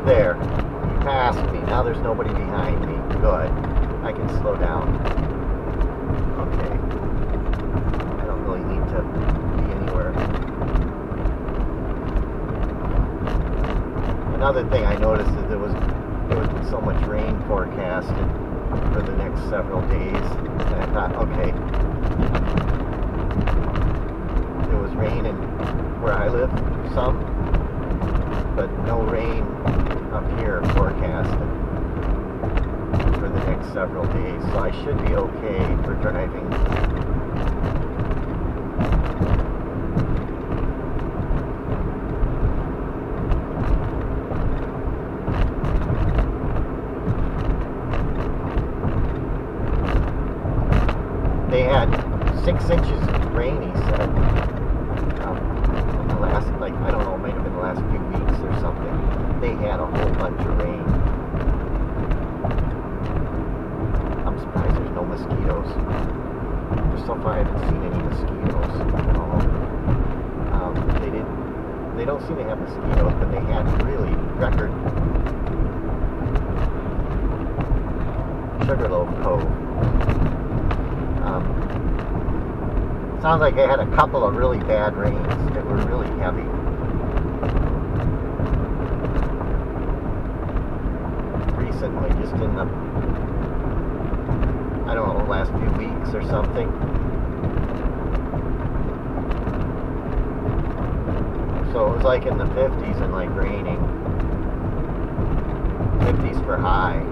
There, he passed me. Now there's nobody behind me. Good. I can slow down. Okay. I don't really need to be anywhere. Another thing I noticed is there was so much rain forecasted for the next several days. And I thought, okay, there was rain in where I live, some, but no rain up here forecasted for the next several days, so I should be okay for driving. They had 6 inches of rain, he said, in the last, like, I don't know, it might have been the last few weeks or something. They had a whole bunch of rain. I'm surprised there's no mosquitoes. So far I haven't seen any mosquitoes at all. They don't seem to have mosquitoes, but they had really record Sugarloaf Cove. Sounds like they had a couple of really bad rains that were really heavy. Recently, just in the, I don't know, last few weeks or something. So it was like in the 50s and like raining. 50s for high.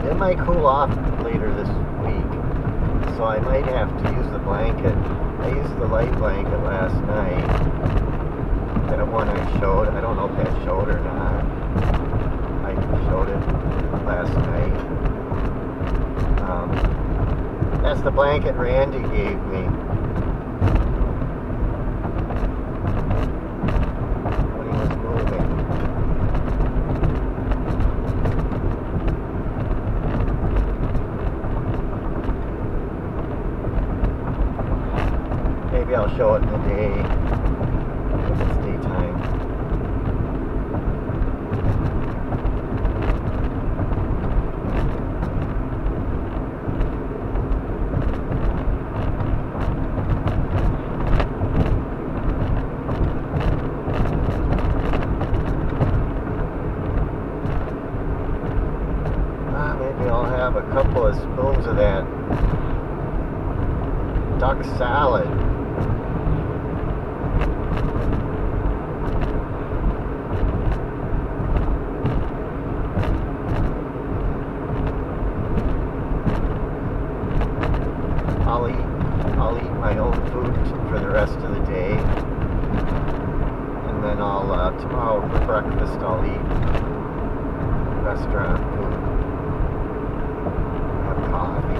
It might cool off later this week, so I might have to use the blanket. I used the light blanket last night, that one I showed. I don't know if that showed or not. I showed it last night. That's the blanket Randy gave me when he was moving. Maybe I'll show it in the day, if it's daytime. Maybe I'll have a couple of spoons of that duck salad. I'll eat my own food for the rest of the day, and then tomorrow for breakfast I'll eat restaurant food, have coffee.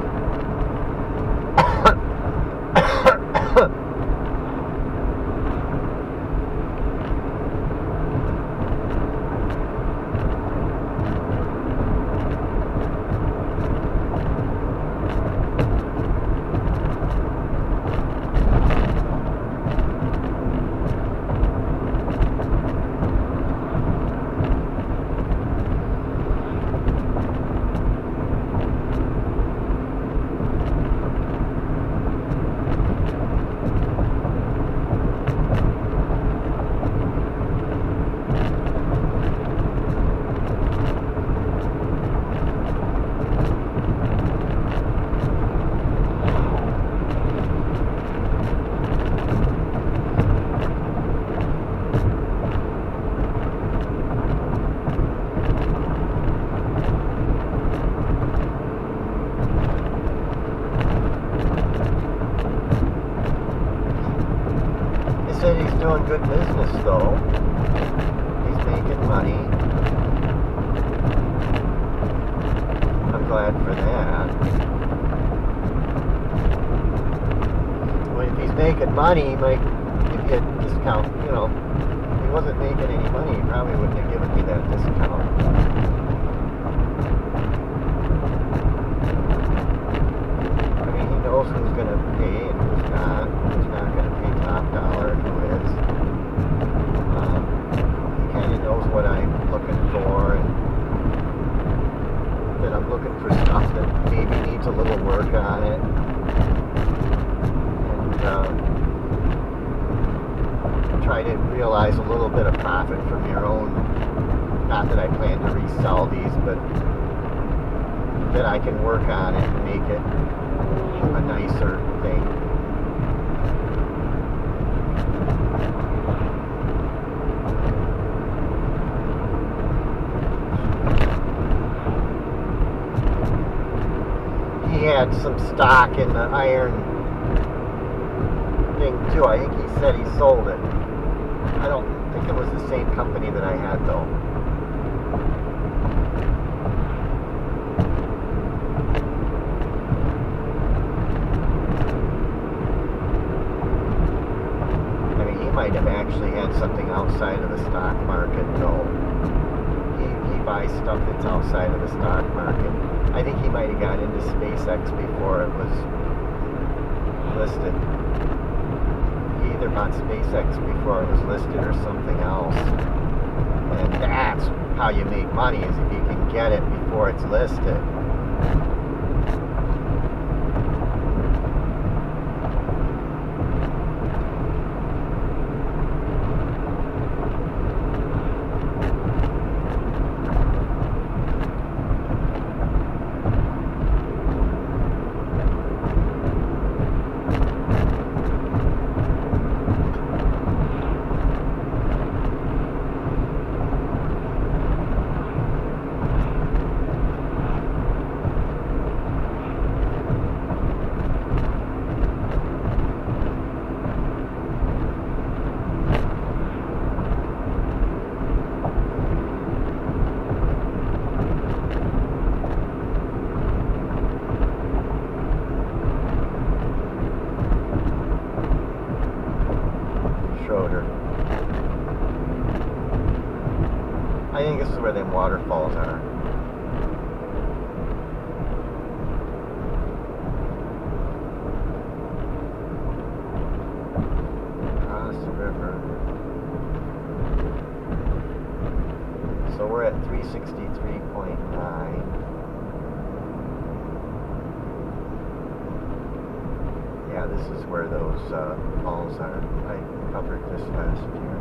doing good business though. He's making money. I'm glad for that. Well, if he's making money, he might give you a discount. You know, if he wasn't making any money, he probably wouldn't have given me that discount. I mean, he knows who's going to pay and who's not. Who's not going to pay top dollar and who is. He kind of knows what I'm looking for, and that I'm looking for stuff that maybe needs a little work on it. And try to realize a little bit of profit from your own. Not that I plan to resell these, but that I can work on it and make it a nicer thing. He had some stock in the iron thing too. I think he said he sold it. I don't think it was the same company that I had though. I mean, he might have actually had something outside of the stock market though. He buys stuff that's outside of the stock market. I think he might have got into SpaceX before it was listed. He either bought SpaceX before it was listed or something else. And that's how you make money, is if you can get it before it's listed. I think this is where them waterfalls are. Across the river. So we're at 363.9. Yeah, this is where those falls are. I covered this last year.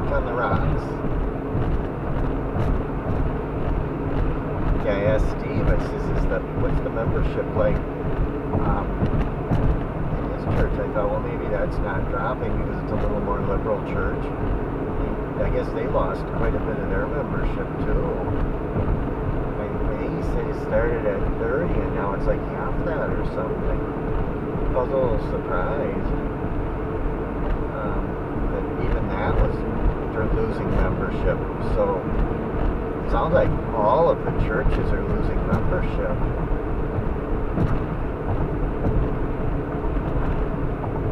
On the rocks. Yeah, I asked Steve, I says, what's the membership like in his church? I thought, well, maybe that's not dropping because it's a little more liberal church. I guess they lost quite a bit of their membership too. I think he said it started at 30 and now it's like half that or something. I was a little surprised that even that was losing membership. So it sounds like all of the churches are losing membership.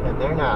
And they're not